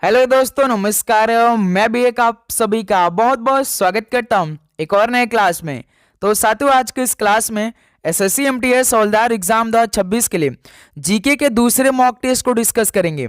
Hello दोस्तों, नमस्कार। मैं भी एक आप सभी का बहुत बहुत स्वागत करता हूं एक और नए क्लास में। तो साथियों, आज के इस क्लास में एसएससी एमटीएस हवलदार एग्जाम 2026 के लिए जीके के दूसरे मॉक टेस्ट को डिस्कस करेंगे।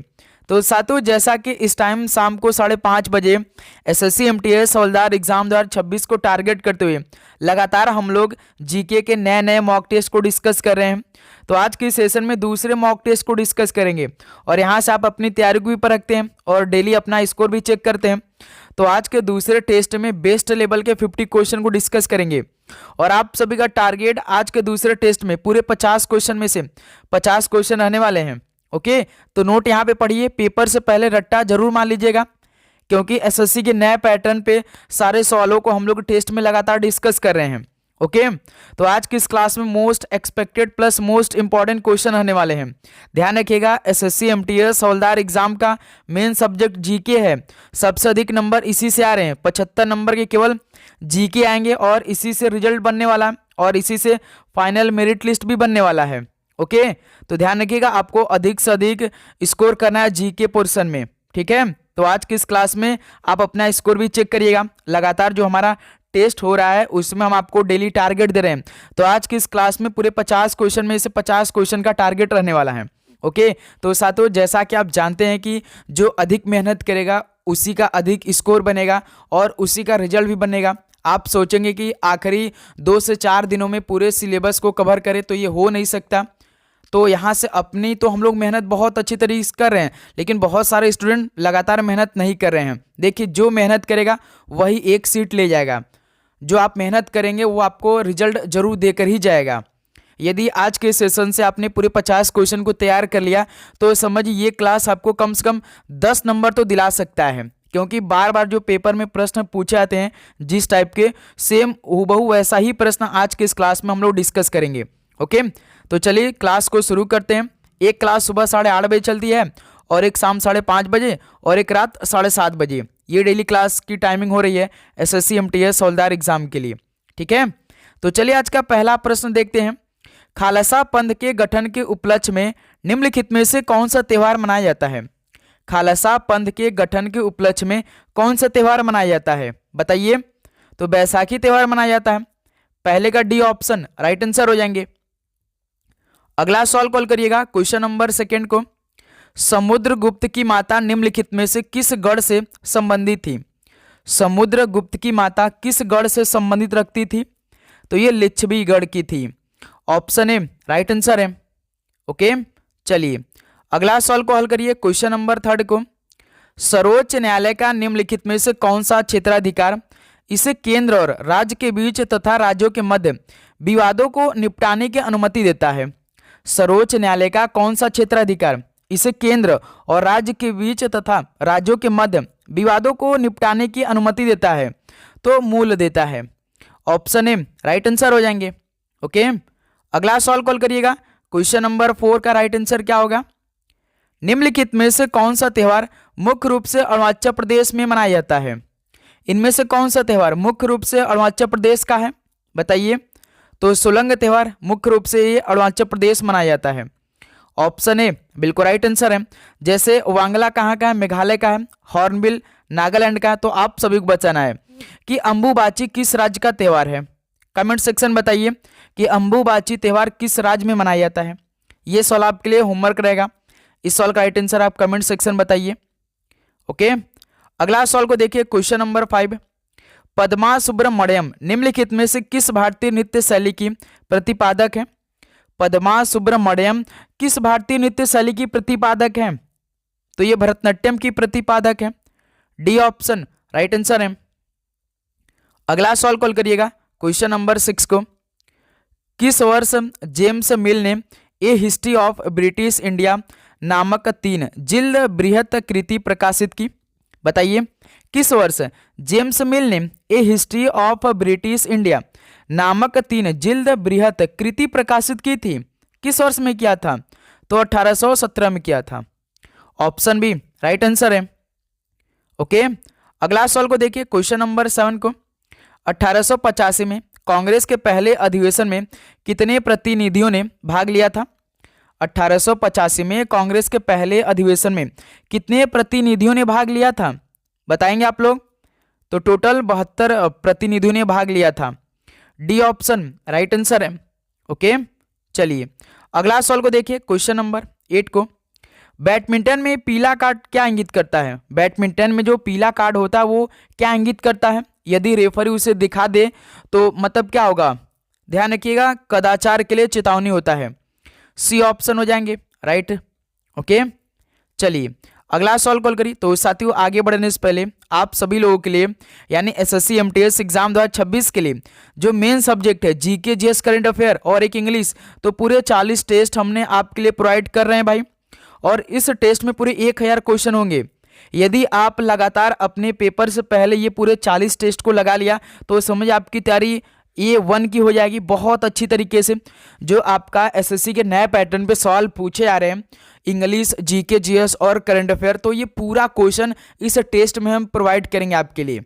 तो साथियों, जैसा कि इस टाइम शाम को 5:30 बजे एसएससी एमटीएस हवलदार एग्जाम 2026 को टारगेट करते हुए लगातार हम लोग जीके के नए नए मॉक टेस्ट को डिस्कस कर रहे हैं। तो आज के सेशन में दूसरे मॉक टेस्ट को डिस्कस करेंगे और यहाँ से आप अपनी तैयारी को भी परखते हैं और डेली अपना स्कोर भी चेक करते हैं। तो आज के दूसरे टेस्ट में बेस्ट लेवल के 50 क्वेश्चन को डिस्कस करेंगे और आप सभी का टारगेट आज के दूसरे टेस्ट में पूरे 50 क्वेश्चन में से 50 क्वेश्चन रहने वाले हैं। ओके, तो नोट यहाँ पे पढ़िए, पेपर से पहले रट्टा जरूर मान लीजिएगा क्योंकि एसएससी के नए पैटर्न पे सारे सवालों को हम लोग टेस्ट में लगातार डिस्कस कर रहे हैं। ओके, तो आज की इस क्लास में most expected plus most important question रहने वाले हैं। ध्यान रखिएगा, एसएससी एमटीएस हवलदार एग्जाम का मेन सब्जेक्ट जीके है। सबसे अधिक नंबर इसी से आ रहे हैं, 75 नंबर के केवल जीके आएंगे और इसी से रिजल्ट बनने वाला है और इसी से फाइनल मेरिट लिस्ट भी बनने वाला है। ओके, तो ध्यान रखिएगा, आपको अधिक से अधिक स्कोर करना है जीके पोर्शन में। ठीक है, तो आज की इस क्लास में आप अपना स्कोर भी चेक करिएगा। लगातार जो हमारा टेस्ट हो रहा है उसमें हम आपको डेली टारगेट दे रहे हैं। तो आज की इस क्लास में पूरे 50 क्वेश्चन में से 50 क्वेश्चन का टारगेट रहने वाला है। ओके, तो साथियों, जैसा कि आप जानते हैं कि जो अधिक मेहनत करेगा उसी का अधिक स्कोर बनेगा और उसी का रिजल्ट भी बनेगा। आप सोचेंगे कि आखिरी 2 से 4 दिनों में पूरे सिलेबस को कवर करें, तो ये हो नहीं सकता। तो यहाँ से अपनी तो हम लोग मेहनत बहुत अच्छी तरीके से कर रहे हैं, लेकिन बहुत सारे स्टूडेंट लगातार मेहनत नहीं कर रहे हैं। देखिए, जो मेहनत करेगा वही एक सीट ले जाएगा। जो आप मेहनत करेंगे वो आपको रिजल्ट जरूर देकर ही जाएगा। यदि आज के सेशन से आपने पूरे 50 क्वेश्चन को तैयार कर लिया तो समझिए ये क्लास आपको कम से कम 10 नंबर तो दिला सकता है, क्योंकि बार बार जो पेपर में प्रश्न पूछे जाते हैं जिस टाइप के, सेम हूबहू वैसा ही प्रश्न आज के इस क्लास में हम लोग डिस्कस करेंगे। ओके, तो चलिए क्लास को शुरू करते हैं। एक क्लास सुबह 8:30 बजे चलती है और एक शाम 5:30 बजे और एक रात 7:30 बजे। ये डेली क्लास की टाइमिंग हो रही है एसएससी एमटीएस हवलदार एग्जाम के लिए। ठीक है, तो चलिए आज का पहला प्रश्न देखते हैं। खालसा पंथ के गठन के उपलक्ष्य में निम्नलिखित में से कौन सा त्यौहार मनाया जाता है? खालसा पंथ के गठन के उपलक्ष्य में कौन सा त्यौहार मनाया जाता है, बताइए। तो बैसाखी त्यौहार मनाया जाता है। पहले का डी ऑप्शन राइट आंसर हो जाएंगे। अगला सवाल कॉल करिएगा, क्वेश्चन नंबर 2 को। समुद्रगुप्त की माता निम्नलिखित में से किस गढ़ से संबंधित थी? समुद्रगुप्त की माता किस गढ़ से संबंधित रखती थी? तो ये लिच्छवीगढ़ की थी। ऑप्शन ए राइट आंसर है। ओके, चलिए अगला सवाल को हल करिए, क्वेश्चन नंबर 3 को। सर्वोच्च न्यायालय का निम्नलिखित में से कौन सा क्षेत्राधिकार इसे केंद्र और राज्य के बीच तथा राज्यों के मध्य विवादों को निपटाने की अनुमति देता है? सर्वोच्च न्यायालय का कौन सा क्षेत्राधिकार इसे केंद्र और राज्य के बीच तथा राज्यों के मध्य विवादों को निपटाने की अनुमति देता है? तो मूल देता है। ऑप्शन ए राइट आंसर हो जाएंगे। ओके, अगला सवाल कॉल करिएगा, क्वेश्चन नंबर 4 का राइट आंसर क्या होगा? निम्नलिखित में से कौन सा त्यौहार मुख्य रूप से अरुणाचल प्रदेश में मनाया जाता है? इनमें से कौन सा त्यौहार मुख्य रूप से अरुणाचल प्रदेश का है, बताइए। तो सोलंग त्यौहार मुख्य रूप से ये अरुणाचल प्रदेश मनाया जाता है। ऑप्शन ए बिल्कुल राइट आंसर है। जैसे वांगला कहाँ का है? मेघालय का है। हॉर्नबिल नागालैंड का है। तो आप सभी को बताना है कि अंबुबाची किस राज्य का त्यौहार है। कमेंट सेक्शन बताइए कि अंबुबाची त्यौहार किस राज्य में मनाया जाता है। ये सवाल आपके लिए होमवर्क रहेगा। इस सवाल का राइट आंसर आप कमेंट सेक्शन बताइए। ओके, अगला सवाल को देखिए, क्वेश्चन नंबर 5। पद्मा सुब्रमण्यम निम्नलिखित में से किस भारतीय नृत्य शैली की प्रतिपादक है? पद्मा सुब्रमण्यम किस भारतीय नृत्य शैली की प्रतिपादक है? तो ये भरतनाट्यम की प्रतिपादक है। डी ऑप्शन राइट आंसर है। अगला सवाल कॉल करिएगा, क्वेश्चन नंबर 6 को। किस वर्ष जेम्स मिल ने ए हिस्ट्री ऑफ ब्रिटिश इंडिया नामक 3 जिल्द बृहत कृति प्रकाशित की? बताइए, किस वर्ष जेम्स मिल ने ए हिस्ट्री ऑफ ब्रिटिश इंडिया नामक 3 जिल्द बृहत कृति प्रकाशित की थी? किस वर्ष में किया था? तो 1817 में किया था। ऑप्शन बी राइट आंसर है। ओके, अगला सवाल को देखिए, क्वेश्चन नंबर 7 को। 1885 में कांग्रेस के पहले अधिवेशन में कितने प्रतिनिधियों ने भाग लिया था? 1885 में कांग्रेस के पहले अधिवेशन में कितने प्रतिनिधियों ने भाग लिया था? बताएंगे आप लोग। तो टोटल 72 प्रतिनिधियों ने भाग लिया था। डी ऑप्शन राइट आंसर है। ओके, चलिए अगला सवाल को देखिए, क्वेश्चन नंबर 8 को। बैडमिंटन में पीला कार्ड क्या इंगित करता है? बैडमिंटन में जो पीला कार्ड होता है वो क्या इंगित करता है? यदि रेफरी उसे दिखा दे तो मतलब क्या होगा? ध्यान रखिएगा, कदाचार के लिए चेतावनी होता है। सी ऑप्शन हो जाएंगे राइट। ओके, चलिए अगला सवाल कॉल करिए। तो साथियों आगे बढ़ने से पहले आप सभी लोगों के लिए यानी एसएससी एमटीएस एग्जाम 2026 के लिए जो मेन सब्जेक्ट है जीके जीएस करंट अफेयर और एक इंग्लिश, तो पूरे 40 टेस्ट हमने आपके लिए प्रोवाइड कर रहे हैं भाई। और इस टेस्ट में पूरे 1000 क्वेश्चन होंगे। यदि आप लगातार अपने पेपर से पहले ये पूरे 40 टेस्ट को लगा लिया तो समझ आपकी तैयारी A1 की हो जाएगी बहुत अच्छी तरीके से। जो आपका एसएससी के नए पैटर्न पे सवाल पूछे जा रहे हैं इंग्लिश, जीके, जीएस और करंट अफेयर, तो ये पूरा क्वेश्चन इस टेस्ट में हम प्रोवाइड करेंगे आपके लिए।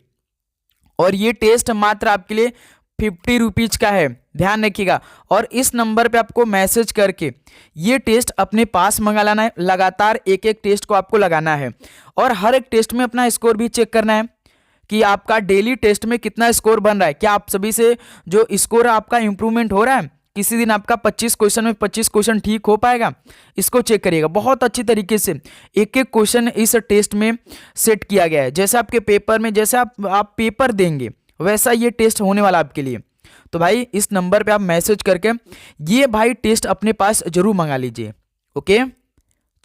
और ये टेस्ट मात्र आपके लिए 50 रुपीज का है, ध्यान रखिएगा। और इस नंबर पे आपको मैसेज करके ये टेस्ट अपने पास मंगा लाना है। लगातार एक एक टेस्ट को आपको लगाना है और हर एक टेस्ट में अपना स्कोर भी चेक करना है कि आपका डेली टेस्ट में कितना स्कोर बन रहा है। क्या आप सभी से जो स्कोर है आपका इंप्रूवमेंट हो रहा है? किसी दिन आपका 25 क्वेश्चन में 25 क्वेश्चन ठीक हो पाएगा, इसको चेक करिएगा। बहुत अच्छी तरीके से एक एक क्वेश्चन इस टेस्ट में सेट किया गया है। जैसे आपके पेपर में जैसे आप पेपर देंगे वैसा ये टेस्ट होने वाला आपके लिए। तो भाई इस नंबर पे आप मैसेज करके ये भाई टेस्ट अपने पास जरूर मंगा लीजिए। ओके,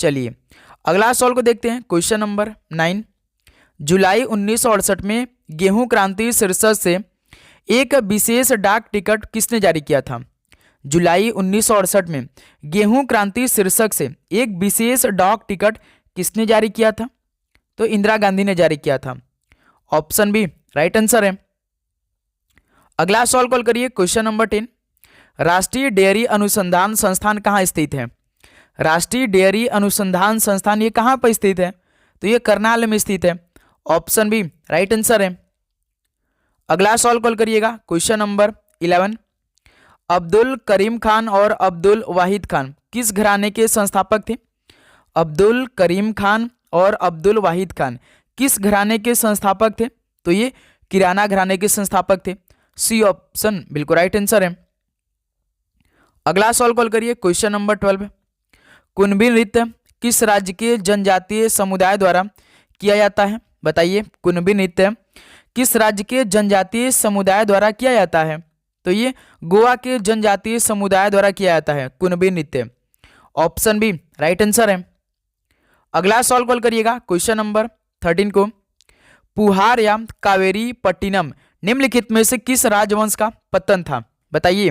चलिए अगला सवाल को देखते हैं, क्वेश्चन नंबर 9। जुलाई 1968 में गेहूं क्रांति शीर्षक से एक विशेष डाक टिकट किसने जारी किया था? जुलाई 1968 में गेहूं क्रांति शीर्षक से एक विशेष डाक टिकट किसने जारी किया था? तो इंदिरा गांधी ने जारी किया था। ऑप्शन बी राइट आंसर है। अगला सवाल कॉल करिए, क्वेश्चन नंबर 10। राष्ट्रीय डेयरी अनुसंधान संस्थान कहाँ स्थित है? राष्ट्रीय डेयरी अनुसंधान संस्थान ये कहाँ पर स्थित है? तो ये करनाल में स्थित है। ऑप्शन बी राइट आंसर है। अगला सवाल कॉल करिएगा, क्वेश्चन नंबर 11। अब्दुल करीम खान और अब्दुल वाहिद खान किस घराने के संस्थापक थे? अब्दुल करीम खान और अब्दुल वाहिद खान किस घराने के संस्थापक थे? तो ये किराना घराने के संस्थापक थे। सी ऑप्शन बिल्कुल राइट आंसर है। अगला सवाल कॉल करिए, क्वेश्चन नंबर 12। कुणबी नृत्य किस राज्य के जनजातीय समुदाय द्वारा किया जाता है? बताइए, कुणबी नृत्य किस राज्य के जनजातीय समुदाय द्वारा किया जाता है? तो ये गोवा के जनजातीय समुदाय द्वारा किया जाता है कुणबी नृत्य। ऑप्शन बी राइट आंसर है। अगला सवाल कॉल करिएगा, क्वेश्चन नंबर 13 को। पुहार या कावेरी पट्टिनम निम्नलिखित में से किस राजवंश का पतन था? बताइए,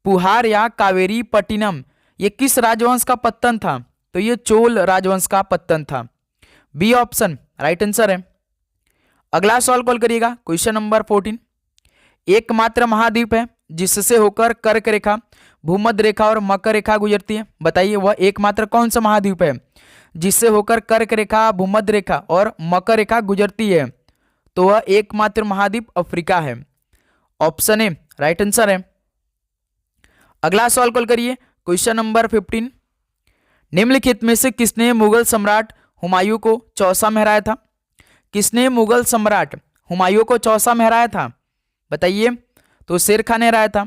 पुहार या कावेरी पट्टिनम ये किस राजवंश का पतन था? तो ये चोल राजवंश का पतन था। बी ऑप्शन राइट आंसर है। अगला सवाल कॉल करिएगा, क्वेश्चन नंबर 14। एकमात्र महाद्वीप है जिससे होकर कर्क रेखा, भूमध्य रेखा और मकर रेखा गुजरती है। बताइए वह एकमात्र कौन सा महाद्वीप है जिससे होकर कर्क रेखा, भूमध्य रेखा और मकर रेखा गुजरती है? तो वह एकमात्र महाद्वीप अफ्रीका है। ऑप्शन ए राइट आंसर है। अगला सवाल कॉल करिए, क्वेश्चन नंबर 15। निम्नलिखित में से किसने मुगल सम्राट हुमायूं को चौसा में हराया था? किसने मुगल सम्राट हुमायूं को चौसा में हराया था? बताइए, तो शेर खान ने हराया था।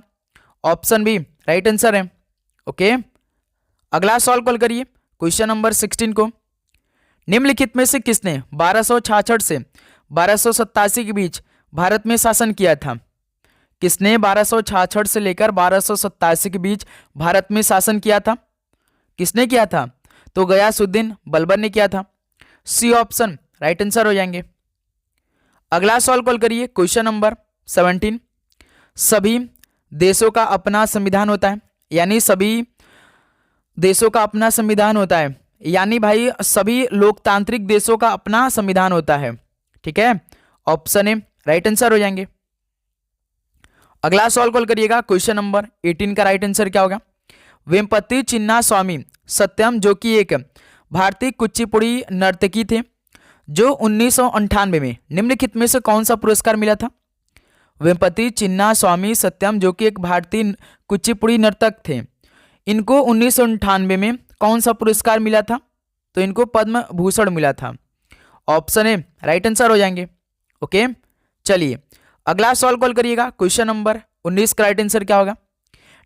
ऑप्शन बी राइट आंसर है। ओके, अगला सवाल कॉल करिए, क्वेश्चन नंबर 16 को। निम्नलिखित में से किसने 1266 से 1287 के बीच भारत में शासन किया था? किसने 1266 से लेकर 1287 के बीच भारत में शासन किया था? किसने किया था? तो गयासुद्दीन बलबन ने किया था। सी ऑप्शन राइट आंसर हो जाएंगे। अगला सवाल कॉल करिए, क्वेश्चन नंबर 17। सभी देशों का अपना संविधान होता है, यानी सभी देशों का अपना संविधान होता है, यानी भाई सभी लोकतांत्रिक देशों का अपना संविधान होता है। ठीक है, ऑप्शन ए राइट आंसर हो जाएंगे। अगला सवाल कॉल करिएगा, क्वेश्चन नंबर 18 का राइट आंसर क्या होगा? वेम्पति चिन्ना स्वामी सत्यम जो कि एक भारतीय कुचिपुड़ी नर्तकी थे जो 1998 में निम्नलिखित में से कौन सा पुरस्कार मिला था? वेम्पति चिन्ना स्वामी सत्यम जो कि एक भारतीय कुचिपुड़ी नर्तक थे, इनको 1998 में कौन सा पुरस्कार मिला था? तो इनको पद्म भूषण मिला था। ऑप्शन ए राइट आंसर हो जाएंगे। ओके, चलिए अगला सवाल कॉल करिएगा। क्वेश्चन नंबर 19 का राइट आंसर क्या होगा?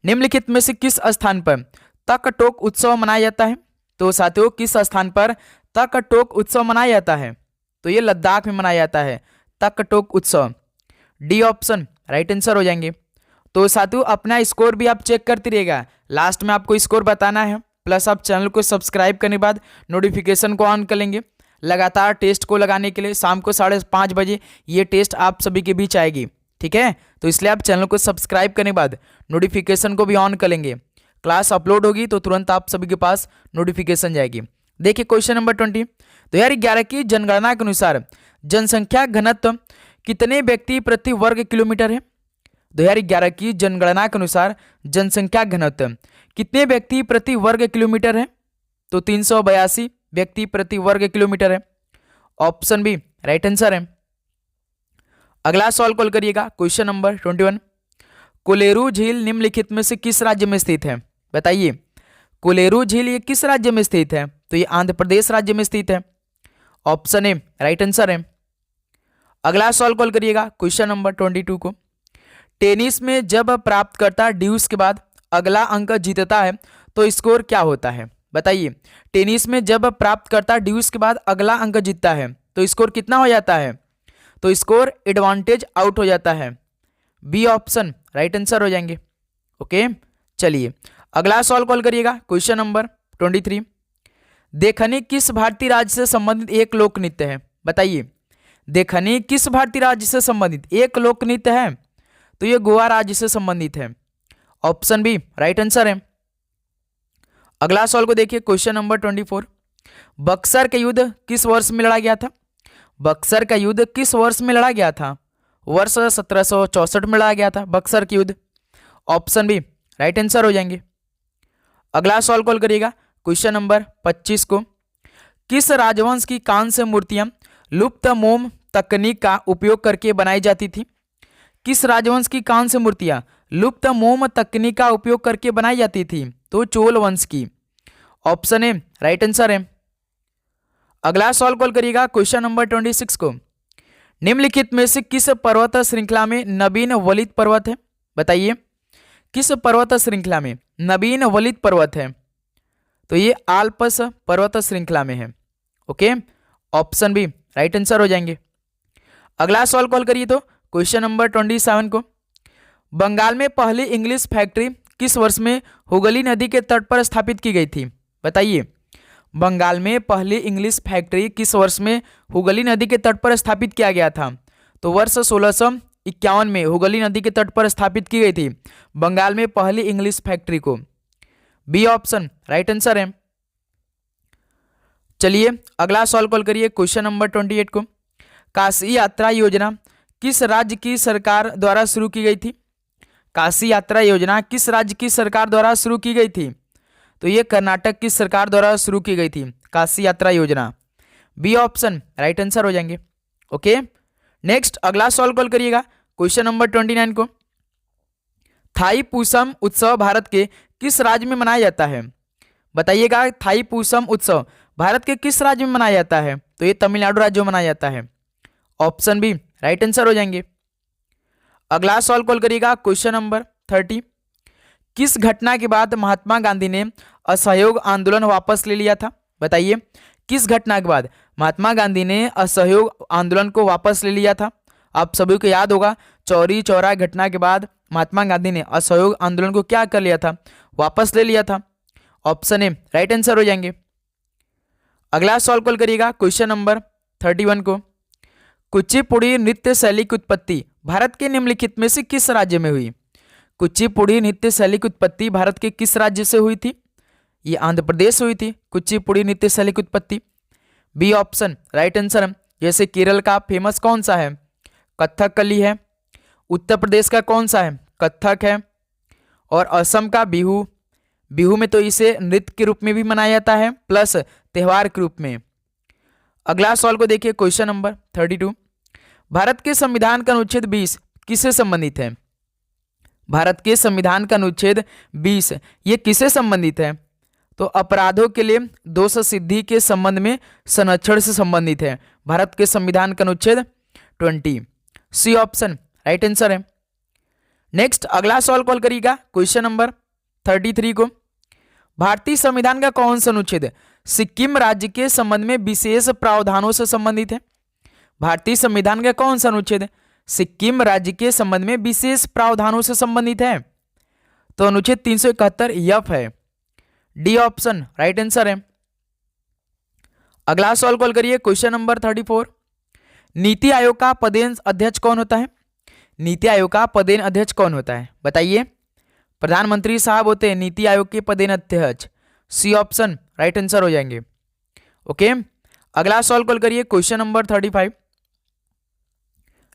निम्नलिखित में से किस स्थान पर तकटोक उत्सव मनाया जाता है? तो साथियों किस स्थान पर तकटोक उत्सव मनाया जाता है? तो ये लद्दाख में मनाया जाता है तकटोक उत्सव। डी ऑप्शन राइट आंसर हो जाएंगे। तो साथियों अपना स्कोर भी आप चेक करते रहिएगा, लास्ट में आपको स्कोर बताना है, प्लस आप चैनल को सब्सक्राइब करने के बाद नोटिफिकेशन को ऑन कर लेंगे। लगातार टेस्ट को लगाने के लिए शाम को 5:30 बजे ये टेस्ट आप सभी के बीच आएगी, ठीक है? तो इसलिए आप चैनल को सब्सक्राइब करने के बाद नोटिफिकेशन को भी ऑन कर लेंगे। क्लास अपलोड होगी तो तुरंत आप सभी के पास नोटिफिकेशन जाएगी। देखिए क्वेश्चन नंबर 20, 2011 की जनगणना के अनुसार जनसंख्या घनत्व कितने व्यक्ति प्रति वर्ग किलोमीटर है? 2011 की जनगणना के अनुसार जनसंख्या घनत्व कितने व्यक्ति प्रति वर्ग किलोमीटर है? तो 382 व्यक्ति प्रति वर्ग किलोमीटर है। ऑप्शन बी राइट आंसर है। अगला सवाल कॉल करिएगा। क्वेश्चन नंबर 21, कोलेरू झील निम्नलिखित में से किस राज्य में स्थित है? बताइए कोलेरू झील ये किस राज्य में स्थित है? तो ये आंध्र प्रदेश राज्य में स्थित है। ऑप्शन ए राइट आंसर है। अगला सवाल कॉल करिएगा। क्वेश्चन नंबर 22 को, टेनिस में जब प्राप्तकर्ता ड्यूस के बाद अगला अंक जीतता है तो स्कोर क्या होता है? बताइए टेनिस में जब प्राप्तकर्ता ड्यूस के बाद अगला अंक जीतता है तो स्कोर कितना हो जाता है? तो स्कोर एडवांटेज आउट हो जाता है। बी ऑप्शन राइट आंसर हो जाएंगे। ओके, चलिए अगला सवाल कॉल करिएगा। क्वेश्चन नंबर 23, देखनी किस भारतीय राज्य से संबंधित एक लोक नृत्य है? बताइए देखनी किस भारतीय राज्य से संबंधित एक लोक नृत्य है? तो ये गोवा राज्य से संबंधित है। ऑप्शन बी राइट आंसर है। अगला सवाल को देखिए। क्वेश्चन नंबर 24, बक्सर का युद्ध किस वर्ष में लड़ा गया था? बक्सर का युद्ध किस वर्ष में लड़ा गया था? वर्ष 1764 में लड़ा गया था बक्सर का युद्ध। ऑप्शन बी राइट आंसर हो जाएंगे। अगला सवाल कॉल करिएगा। क्वेश्चन नंबर 25 को, किस राजवंश की कांस्य मूर्तियां लुप्त मोम तकनीक का उपयोग करके बनाई जाती थी? किस राजवंश की कांस्य मूर्तियां लुप्त मोम तकनीक का उपयोग करके बनाई जाती थी? तो चोल वंश की। ऑप्शन ए राइट आंसर है। अगला सवाल कॉल करिएगा। क्वेश्चन नंबर 26 को, निम्नलिखित में से किस पर्वत श्रृंखला में नवीन वलित पर्वत है? बताइए किस पर्वत श्रृंखला में नवीन वलित पर्वत है? तो ये आल्प्स पर्वत श्रृंखला में है। Okay, option B right answer हो जाएंगे। अगला सवाल कॉल करिए तो क्वेश्चन नंबर 27 को, बंगाल में पहली इंग्लिश फैक्ट्री किस वर्ष में हुगली नदी के तट पर स्थापित की गई थी? बताइए बंगाल में पहली इंग्लिश फैक्ट्री किस वर्ष में हुगली नदी के तट पर स्थापित किया गया था? तो वर्ष 1651 में हुगली नदी के तट पर स्थापित की गई थी बंगाल में पहली इंग्लिश फैक्ट्री को। बी ऑप्शन राइट आंसर है। चलिए अगला सवाल कॉल करिए। क्वेश्चन नंबर 28 को, काशी यात्रा योजना किस राज्य की सरकार द्वारा शुरू की गई थी? काशी यात्रा योजना किस राज्य की सरकार द्वारा शुरू की गई थी? तो ये कर्नाटक की सरकार द्वारा शुरू की गई थी काशी यात्रा योजना। बी ऑप्शन राइट आंसर हो जाएंगे। ओके, नेक्स्ट अगला सवाल कॉल करिएगा। क्वेश्चन नंबर 29 को, थाईपुसम उत्सव भारत के किस राज्य में मनाया जाता है? बताइएगा थाईपुसम उत्सव भारत के किस राज्य में मनाया जाता है? तो ये तमिलनाडु राज्य में मनाया जाता है। ऑप्शन बी राइट आंसर हो जाएंगे। अगला सवाल कॉल करिएगा। क्वेश्चन नंबर 30, किस घटना के बाद महात्मा गांधी ने असहयोग आंदोलन वापस ले लिया था? बताइए किस घटना के बाद महात्मा गांधी ने असहयोग आंदोलन को वापस ले लिया था? आप सभी को याद होगा चौरी चौरा घटना के बाद महात्मा गांधी ने असहयोग आंदोलन को क्या कर लिया था? वापस ले लिया था। ऑप्शन ए राइट आंसर हो जाएंगे। अगला सवाल कॉल करिएगा। क्वेश्चन नंबर 31 को, कुचिपुड़ी नृत्य शैली की उत्पत्ति भारत के निम्नलिखित में से किस राज्य में हुई? कुचिपुड़ी नृत्य शैली की उत्पत्ति भारत के किस राज्य से हुई थी? ये आंध्र प्रदेश से हुई थी कुचिपुड़ी नृत्य शैली की उत्पत्ति। बी ऑप्शन राइट आंसर है। जैसे केरल का फेमस कौन सा है? कथकली है। उत्तर प्रदेश का कौन सा है? कथक है। और असम का बिहू। बिहू में तो इसे नृत्य के रूप में भी मनाया जाता है प्लस त्योहार के रूप में। अगला सवाल को देखिए। क्वेश्चन नंबर 32, भारत के संविधान का अनुच्छेद 20 किससे संबंधित है? भारत के संविधान का अनुच्छेद 20 ये किससे संबंधित है? तो अपराधों के लिए दोष सिद्धि के संबंध में संरक्षण से संबंधित है भारत के संविधान का अनुच्छेद 20। सी ऑप्शन राइट आंसर है। नेक्स्ट अगला सवाल कॉल करिएगा क्वेश्चन नंबर 33 को। भारतीय संविधान का कौन सा अनुच्छेद सिक्किम राज्य के संबंध में विशेष प्रावधानों से संबंधित है? भारतीय संविधान का कौन सा अनुच्छेद सिक्किम राज्य के संबंध में विशेष प्रावधानों से संबंधित है? तो अनुच्छेद 371 एफ है। डी ऑप्शन राइट आंसर है। अगला सवाल कॉल करिए क्वेश्चन नंबर 34। नीति आयोग का पदेन अध्यक्ष कौन होता है? नीति आयोग का पदेन अध्यक्ष कौन होता है बताइए? प्रधानमंत्री साहब होते हैं नीति आयोग के पदेन अध्यक्ष। सी ऑप्शन राइट आंसर हो जाएंगे। ओके, अगला सवाल कॉल करिए क्वेश्चन नंबर 35।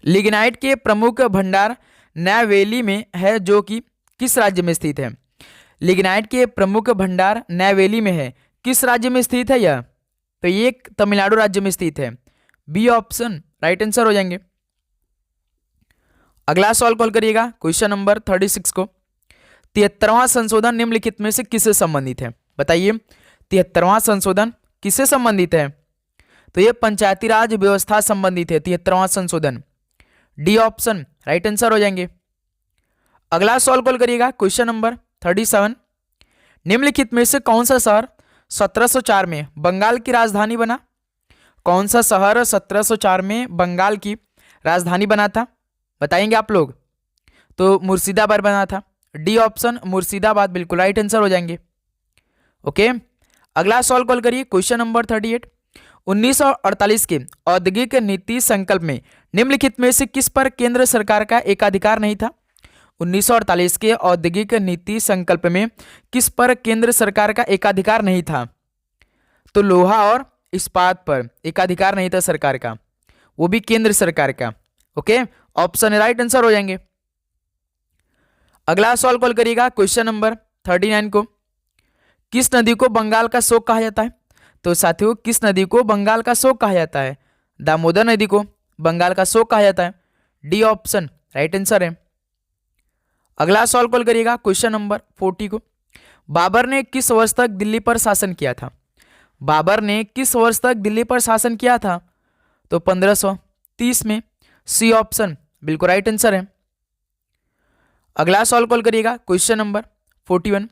लिग्नाइट के प्रमुख भंडार नैवेली में है जो कि किस राज्य में स्थित है? लिग्नाइट के प्रमुख भंडार नैवेली में है, किस राज्य में स्थित है यह? तो ये तमिलनाडु राज्य में स्थित है। बी ऑप्शन राइट आंसर हो जाएंगे। अगला सवाल कॉल करिएगा क्वेश्चन नंबर 36 को। 73वां संशोधन निम्नलिखित में से किससे संबंधित है बताइए? 73वां संशोधन किससे संबंधित है? तो ये पंचायती राज व्यवस्था संबंधित है 73वां संशोधन। डी ऑप्शन राइट आंसर हो जाएंगे। अगला सवाल कॉल करिएगा क्वेश्चन नंबर 37। निम्नलिखित में से कौन सा शहर 1704 में बंगाल की राजधानी बना? कौन सा शहर 1704 में बंगाल की राजधानी बना था बताएंगे आप लोग? तो मुर्शिदाबाद बना था। डी ऑप्शन मुर्शिदाबाद बिल्कुल राइट आंसर हो जाएंगे। ओके, अगला सवाल कॉल करिए क्वेश्चन नंबर 38। 1948 के औद्योगिक नीति संकल्प में निम्नलिखित में से किस पर केंद्र सरकार का एकाधिकार नहीं था? 1948 के औद्योगिक नीति संकल्प में किस पर केंद्र सरकार का एकाधिकार नहीं था? तो लोहा और इस्पात पर एकाधिकार नहीं था सरकार का, वो भी केंद्र सरकार का। ओके, ऑप्शन राइट आंसर हो जाएंगे। अगला सवाल कॉल करिएगा क्वेश्चन नंबर 39 को। किस नदी को बंगाल का शोक कहा जाता है? तो साथियों किस नदी को बंगाल का शोक कहा जाता है? दामोदर नदी को बंगाल का शोक कहा जाता है। डी ऑप्शन राइट आंसर है। अगला सवाल कॉल करिएगा क्वेश्चन नंबर 40 को। बाबर ने किस वर्ष तक दिल्ली पर शासन किया था? बाबर ने किस वर्ष तक दिल्ली पर शासन किया था? तो 1530 में। सी ऑप्शन बिल्कुल राइट आंसर है। अगला सवाल कॉल करिएगा क्वेश्चन नंबर 41।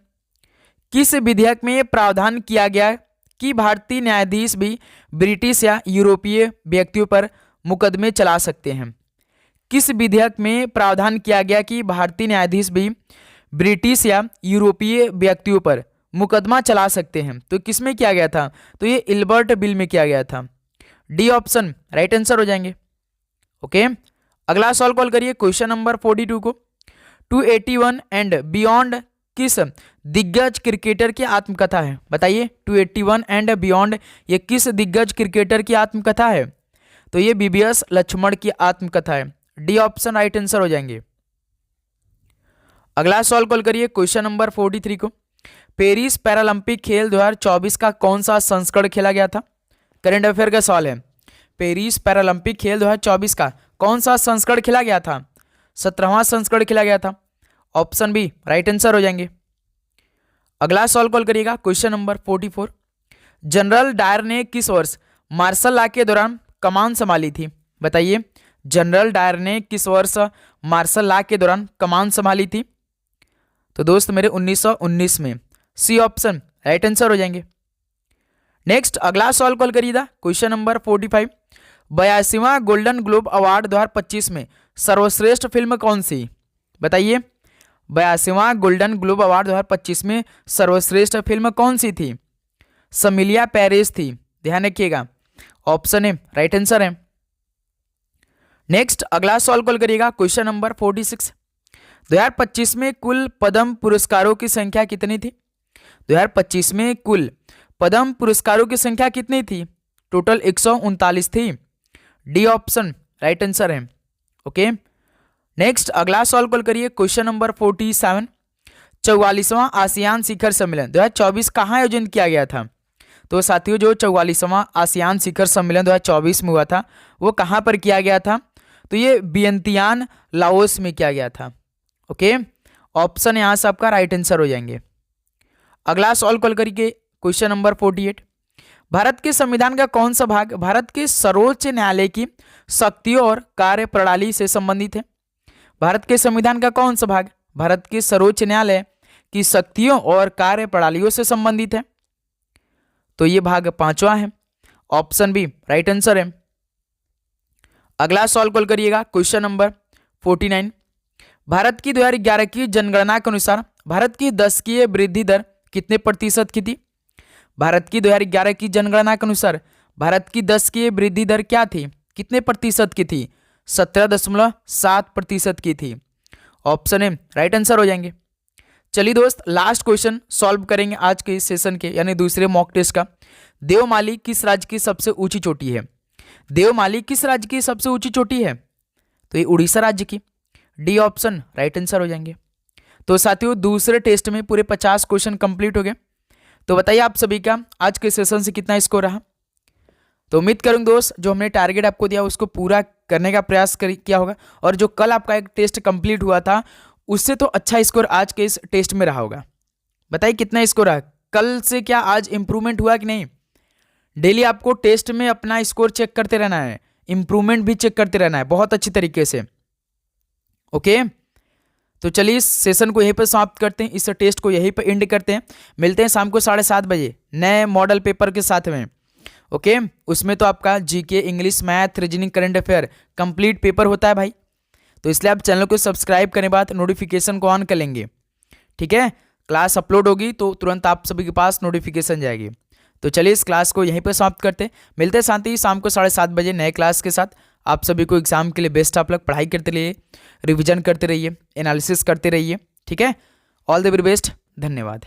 किस विधेयक में प्रावधान किया गया कि भारतीय न्यायाधीश भी ब्रिटिश या यूरोपीय व्यक्तियों पर मुकदमे चला सकते हैं? किस विधेयक में प्रावधान किया गया कि भारतीय न्यायाधीश भी ब्रिटिश या यूरोपीय व्यक्तियों पर मुकदमा चला सकते हैं? तो किस में किया गया था? तो ये इल्बर्ट बिल में किया गया था। डी ऑप्शन राइट आंसर हो जाएंगे। ओके, अगला सवाल कॉल करिए क्वेश्चन नंबर 42 को। 281 एंड बियॉन्ड किस दिग्गज क्रिकेटर की आत्मकथा है बताइए? 281 एंड बियॉन्ड ये किस दिग्गज क्रिकेटर की आत्मकथा है? तो ये बीबीएस लक्ष्मण की आत्मकथा है। डी ऑप्शन राइट आंसर हो जाएंगे। अगला सवाल कॉल करिए क्वेश्चन नंबर 43 को। पेरिस पैरालंपिक खेल 2024 का कौन सा संस्करण खेला गया था? करंट अफेयर का सवाल है। पेरिस पैरालंपिक खेल 2024 का कौन सा संस्करण खेला गया था? 17वां संस्करण खेला गया था। ऑप्शन बी राइट आंसर हो जाएंगे। अगला सवाल कॉल करिएगा क्वेश्चन नंबर 44। जनरल डायर ने किस वर्ष मार्शल लॉ के दौरान कमान संभाली थी बताइए? जनरल डायर ने किस वर्ष मार्शल लॉ के दौरान कमान संभाली थी? तो दोस्त मेरे 1919 में। सी ऑप्शन राइट आंसर हो जाएंगे। नेक्स्ट अगला सवाल कॉल करिएगा क्वेश्चन नंबर 45। 82वां गोल्डन ग्लोब अवार्ड 2025 में सर्वश्रेष्ठ फिल्म कौन सी बताइए? 82वां गोल्डन ग्लोब अवार्ड 2025 में सर्वश्रेष्ठ फिल्म कौन सी थी? समिलिया पेरिस थी, ध्यान रखिएगा। ऑप्शन ए राइट आंसर है। नेक्स्ट अगला सवाल कॉल करिएगा क्वेश्चन नंबर 46। 2025 में कुल पद्म पुरस्कारों की संख्या कितनी थी? 2025 में कुल पद्म पुरस्कारों की संख्या कितनी थी? टोटल 139 थी। डी ऑप्शन राइट आंसर है। ओके, नेक्स्ट अगला सवाल कॉल करिए क्वेश्चन नंबर 47। 44वां आसियान शिखर सम्मेलन 2024 कहाँ आयोजन किया गया था? तो साथियों जो 44वां आसियान शिखर सम्मेलन 2024 में हुआ था वो कहाँ पर किया गया था? तो ये वियंतियान लाओस में किया गया था। ओके, ऑप्शन यहाँ से आपका राइट आंसर हो जाएंगे। अगला सवाल कॉल करिए क्वेश्चन नंबर 48, भारत के संविधान का कौन सा भाग भारत के सर्वोच्च न्यायालय की शक्तियों और कार्य प्रणाली से संबंधित है? भारत के संविधान का कौन सा भाग भारत के सर्वोच्च न्यायालय की शक्तियों और कार्य प्रणालियों से संबंधित है? तो ये भाग 5वां है, ऑप्शन बी राइट आंसर है। अगला सॉल्व कॉल करिएगा, क्वेश्चन नंबर 49, भारत की 2011 की जनगणना के अनुसार भारत की दशकीय वृद्धि दर कितने प्रतिशत की थी? भारत की 2011 की जनगणना के अनुसार भारत की दशकीय वृद्धि दर क्या थी, कितने प्रतिशत की थी? 17.7% की थी। ऑप्शन ए राइट आंसर हो जाएंगे। चलिए दोस्त, लास्ट क्वेश्चन सॉल्व करेंगे आज के इस सेशन के यानी दूसरे मॉक टेस्ट का। देवमाली किस राज्य की सबसे ऊंची चोटी है? देवमाली किस राज्य की सबसे ऊंची चोटी है? तो ये उड़ीसा राज्य की। डी ऑप्शन राइट आंसर हो जाएंगे। तो साथियों, दूसरे टेस्ट में पूरे 50 क्वेश्चन कंप्लीट हो गए। तो बताइए आप सभी का आज के सेशन से कितना स्कोर रहा? तो उम्मीद करूंगा दोस्त, जो हमने टारगेट आपको दिया उसको पूरा करने का प्रयास किया होगा, और जो कल आपका एक टेस्ट कंप्लीट हुआ था उससे तो अच्छा स्कोर आज के इस टेस्ट में रहा होगा। बताइए कितना स्कोर रहा? कल से क्या आज इंप्रूवमेंट हुआ कि नहीं? डेली आपको टेस्ट में अपना स्कोर चेक करते रहना है, इंप्रूवमेंट भी चेक करते रहना है बहुत अच्छी तरीके से। ओके, तो चलिए इस सेशन को यहीं पर समाप्त करते हैं, इस टेस्ट को यहीं पर एंड करते हैं। मिलते हैं शाम को 7:30 बजे नए मॉडल पेपर के साथ में। ओके, उसमें तो आपका GK, English, math, reasoning, current affair complete paper होता है भाई। तो इसलिए आप चैनल को सब्सक्राइब करने के बाद नोटिफिकेशन को ऑन कर लेंगे, ठीक है? क्लास अपलोड होगी तो तुरंत आप सभी के पास नोटिफिकेशन जाएगी। तो चलिए इस क्लास को यहीं पर समाप्त करते हैं। मिलते हैं शांति शाम को 7:30 बजे नए क्लास के साथ। आप सभी को एग्जाम के लिए बेस्ट ऑफ लक। पढ़ाई करते रहिए, रिवीजन करते रहिए, एनालिसिस करते रहिए, ठीक है? All the very best. धन्यवाद।